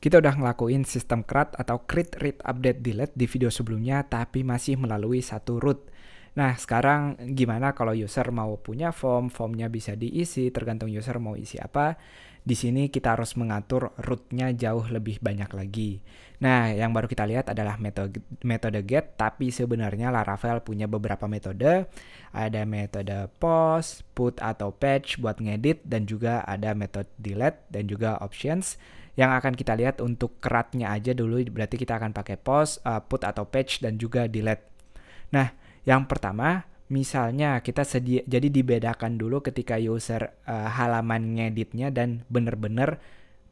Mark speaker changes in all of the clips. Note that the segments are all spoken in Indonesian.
Speaker 1: Kita udah ngelakuin sistem CRUD atau create, read, update, delete di video sebelumnya, tapi masih melalui satu root. Nah, sekarang gimana kalau user mau punya form, formnya bisa diisi, tergantung user mau isi apa. Di sini kita harus mengatur rootnya jauh lebih banyak lagi. Nah, yang baru kita lihat adalah metode get, tapi sebenarnya Laravel punya beberapa metode. Ada metode post, put atau patch buat ngedit, dan juga ada metode delete dan juga options. Yang akan kita lihat untuk CRUD-nya aja dulu, berarti kita akan pakai post, put atau patch, dan juga delete. Nah, yang pertama, misalnya kita jadi dibedakan dulu ketika user halaman ngeditnya dan bener-bener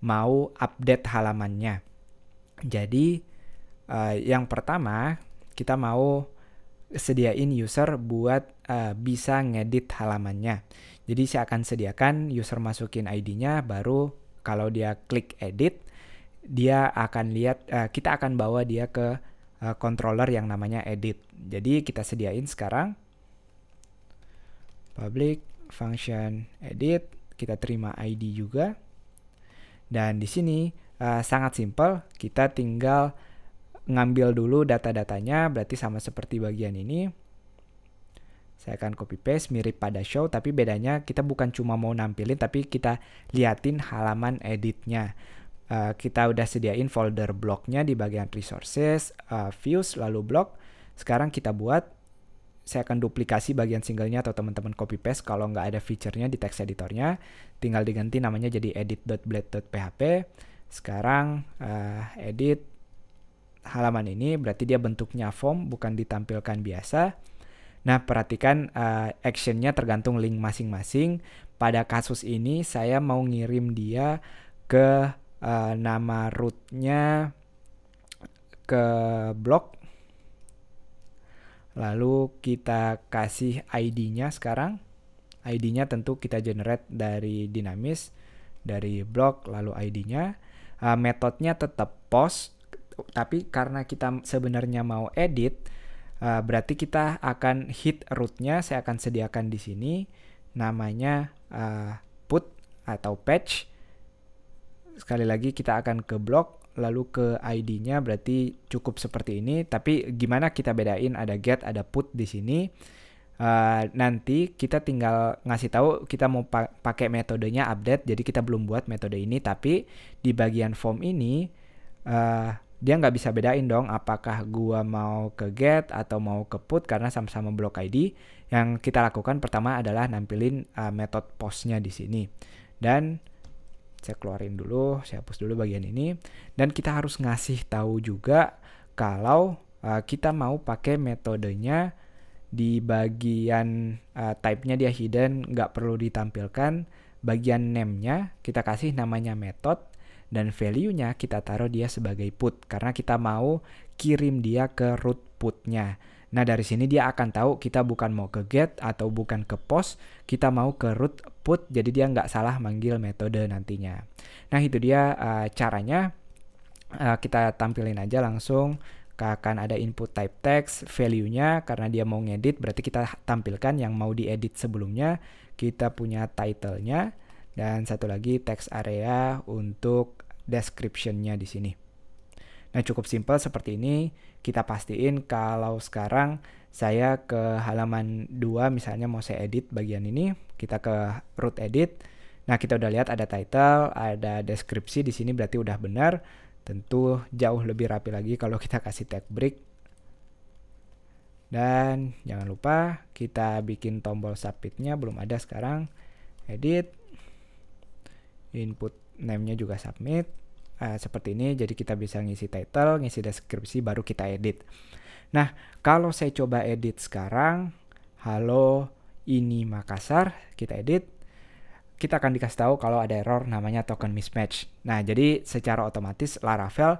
Speaker 1: mau update halamannya. Jadi, yang pertama, kita mau sediain user buat bisa ngedit halamannya. Jadi saya akan sediakan user masukin ID-nya, baru kalau dia klik edit, dia akan lihat, kita akan bawa dia ke controller yang namanya edit. Jadi kita sediain sekarang public function edit, kita terima ID juga. Dan di sini sangat simpel, kita tinggal ngambil dulu data-datanya, berarti sama seperti bagian ini. Saya akan copy paste mirip pada show, tapi bedanya kita bukan cuma mau nampilin, tapi kita liatin halaman editnya. Kita udah sediain folder bloknya di bagian resources, views, lalu blog. Sekarang kita buat, saya akan duplikasi bagian singlenya atau teman-teman copy paste kalau nggak ada feature-nya di text editornya. Tinggal diganti namanya jadi edit.blade.php. Sekarang edit halaman ini, berarti dia bentuknya form, bukan ditampilkan biasa. Nah, perhatikan actionnya tergantung link masing-masing. Pada kasus ini, saya mau ngirim dia ke nama rootnya ke blog. Lalu kita kasih ID-nya sekarang. ID-nya tentu kita generate dari dinamis, dari blog, lalu ID-nya. Metodenya tetap post, tapi karena kita sebenarnya mau edit, berarti kita akan hit rootnya. Saya akan sediakan di sini namanya put atau patch. Sekali lagi kita akan ke blog, lalu ke ID-nya, berarti cukup seperti ini. Tapi gimana kita bedain ada get, ada put di sini? Nanti kita tinggal ngasih tahu kita mau pakai metodenya update. Jadi kita belum buat metode ini, tapi di bagian form ini dia nggak bisa bedain dong apakah gua mau ke get atau mau ke put karena sama-sama blok ID. Yang kita lakukan pertama adalah nampilin metode postnya di sini. Dan saya keluarin dulu, saya hapus dulu bagian ini. Dan kita harus ngasih tahu juga kalau kita mau pakai metodenya di bagian type-nya dia hidden, nggak perlu ditampilkan. Bagian name-nya kita kasih namanya method, dan value-nya kita taruh dia sebagai put karena kita mau kirim dia ke root put-nya. Nah, dari sini dia akan tahu kita bukan mau ke get atau bukan ke post, kita mau ke root put, jadi dia nggak salah manggil metode nantinya. Nah, itu dia caranya. Kita tampilin aja langsung. Akan ada input type text, value-nya karena dia mau ngedit, berarti kita tampilkan yang mau diedit sebelumnya. Kita punya title-nya, dan satu lagi text area untuk description-nya di sini. Nah, cukup simpel seperti ini. Kita pastiin kalau sekarang saya ke halaman 2, misalnya mau saya edit bagian ini, kita ke root edit. Nah, kita udah lihat ada title, ada deskripsi di sini, berarti udah benar. Tentu jauh lebih rapi lagi kalau kita kasih tag break. Dan jangan lupa kita bikin tombol submit-nya, belum ada sekarang. Edit. Input name-nya juga submit. Seperti ini, jadi kita bisa ngisi title, ngisi deskripsi, baru kita edit. Nah, kalau saya coba edit sekarang, halo ini Makassar, kita edit. Kita akan dikasih tahu kalau ada error namanya token mismatch. Nah, jadi secara otomatis Laravel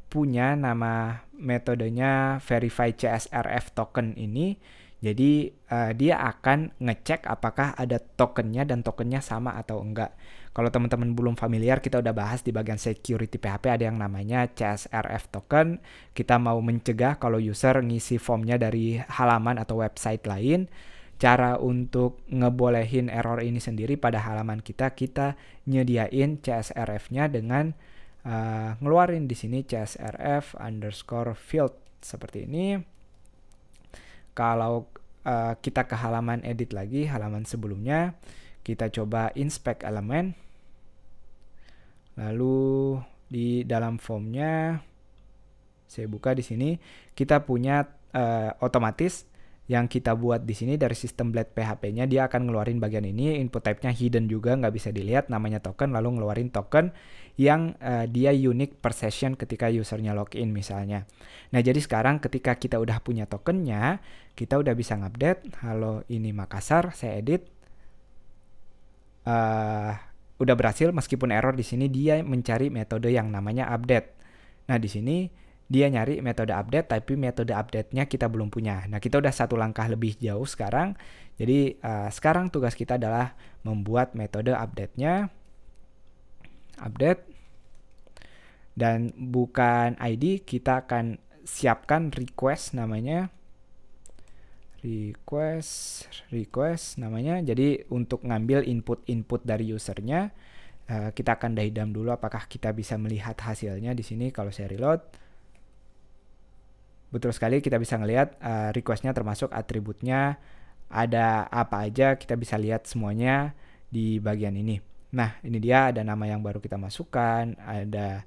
Speaker 1: punya nama metodenya verify CSRF token ini. Jadi dia akan ngecek apakah ada tokennya dan tokennya sama atau enggak. Kalau teman-teman belum familiar, kita udah bahas di bagian security PHP ada yang namanya CSRF token. Kita mau mencegah kalau user ngisi formnya dari halaman atau website lain. Cara untuk ngebolehin error ini sendiri pada halaman kita nyediain CSRF-nya dengan ngeluarin di sini csrf underscore field seperti ini. Kalau kita ke halaman edit lagi, halaman sebelumnya, kita coba inspect elemen. Lalu di dalam formnya, saya buka di sini, kita punya otomatis yang kita buat di sini dari sistem blade PHP-nya, dia akan ngeluarin bagian ini. Input type-nya hidden juga, nggak bisa dilihat, namanya token, lalu ngeluarin token yang dia unique per session ketika usernya login misalnya. Nah, jadi sekarang ketika kita udah punya tokennya, kita udah bisa ngupdate. Halo, ini Makassar, saya edit. Udah berhasil, meskipun error di sini dia mencari metode yang namanya update. Nah, di sini dia nyari metode update, tapi metode update-nya kita belum punya. Nah, kita udah satu langkah lebih jauh sekarang. Jadi, sekarang tugas kita adalah membuat metode update-nya. Update. Dan bukan ID, kita akan siapkan request namanya. Request namanya. Jadi, untuk ngambil input-input dari usernya, kita akan daidam dulu apakah kita bisa melihat hasilnya di sini. Kalau saya reload, betul sekali kita bisa ngelihat requestnya termasuk atributnya, ada apa aja, kita bisa lihat semuanya di bagian ini. Nah, ini dia ada nama yang baru kita masukkan, ada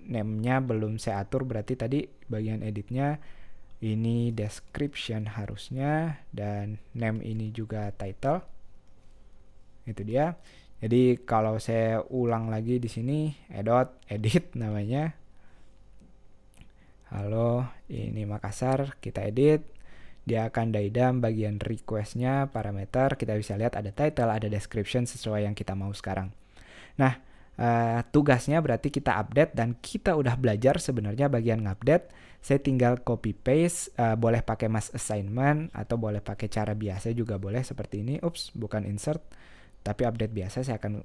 Speaker 1: name-nya belum saya atur, berarti tadi bagian editnya ini description harusnya, dan name ini juga title. Itu dia. Jadi kalau saya ulang lagi di sini, edit namanya. Halo, ini Makassar, kita edit. Dia akan daidam bagian requestnya, parameter, kita bisa lihat ada title, ada description sesuai yang kita mau sekarang. Nah, tugasnya berarti kita update, dan kita udah belajar sebenarnya bagian ngupdate. Saya tinggal copy paste, boleh pakai mass assignment atau boleh pakai cara biasa juga boleh seperti ini. Ups, bukan insert, tapi update biasa. Saya akan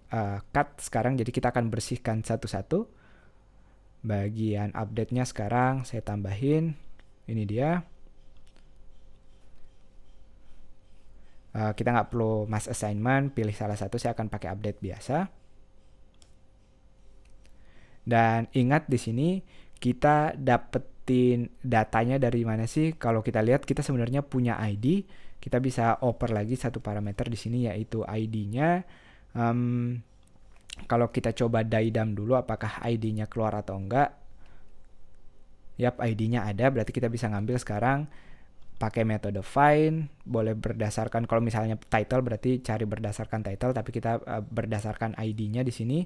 Speaker 1: cut sekarang, jadi kita akan bersihkan satu-satu. Bagian update-nya sekarang saya tambahin, ini dia. Kita nggak perlu mass assignment, pilih salah satu, saya akan pakai update biasa. Dan ingat di sini kita dapetin datanya dari mana sih? Kalau kita lihat kita sebenarnya punya ID, kita bisa oper lagi satu parameter di sini yaitu ID-nya. Kalau kita coba daidam dulu apakah ID-nya keluar atau enggak. Yap, ID-nya ada, berarti kita bisa ngambil sekarang pakai metode find, boleh berdasarkan, kalau misalnya title berarti cari berdasarkan title, tapi kita berdasarkan ID-nya di sini.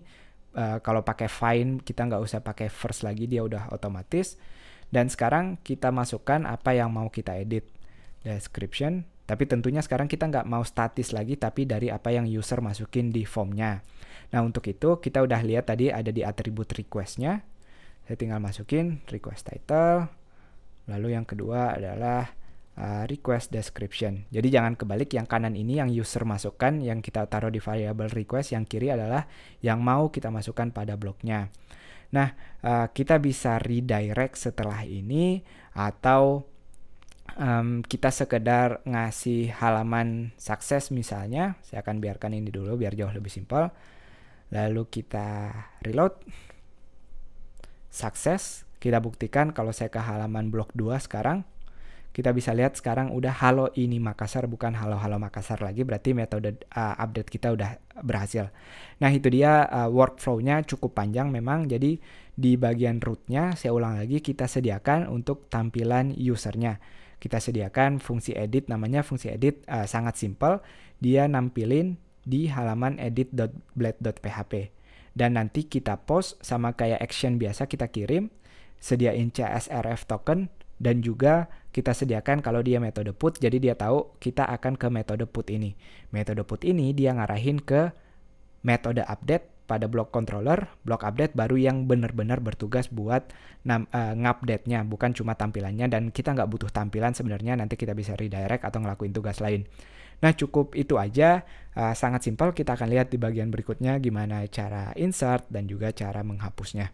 Speaker 1: Kalau pakai find kita nggak usah pakai first lagi, dia udah otomatis. Dan sekarang kita masukkan apa yang mau kita edit, description, tapi tentunya sekarang kita nggak mau statis lagi, tapi dari apa yang user masukin di formnya. Nah, untuk itu kita udah lihat tadi ada di atribut request-nya. Saya tinggal masukin request title. Lalu yang kedua adalah request description. Jadi jangan kebalik, yang kanan ini yang user masukkan, yang kita taruh di variable request, yang kiri adalah yang mau kita masukkan pada bloknya. Nah, kita bisa redirect setelah ini, atau kita sekedar ngasih halaman sukses misalnya. Saya akan biarkan ini dulu biar jauh lebih simpel. Lalu kita reload, sukses. Kita buktikan kalau saya ke halaman blok 2 sekarang, kita bisa lihat sekarang udah halo ini Makassar, bukan halo-halo Makassar lagi, berarti metode update kita udah berhasil. Nah, itu dia workflow-nya cukup panjang memang, jadi di bagian root-nya saya ulang lagi, kita sediakan untuk tampilan usernya. Kita sediakan fungsi edit, namanya fungsi edit sangat simple, dia nampilin di halaman edit.blade.php. Dan nanti kita post sama kayak action biasa kita kirim, sediain CSRF token, dan juga kita sediakan kalau dia metode put, jadi dia tahu kita akan ke metode put ini. Metode put ini dia ngarahin ke metode update pada blok controller, blok update baru yang benar-benar bertugas buat ngupdate-nya, bukan cuma tampilannya, dan kita nggak butuh tampilan sebenarnya, nanti kita bisa redirect atau ngelakuin tugas lain. Nah, cukup itu aja, sangat simpel. Kita akan lihat di bagian berikutnya gimana cara insert dan juga cara menghapusnya.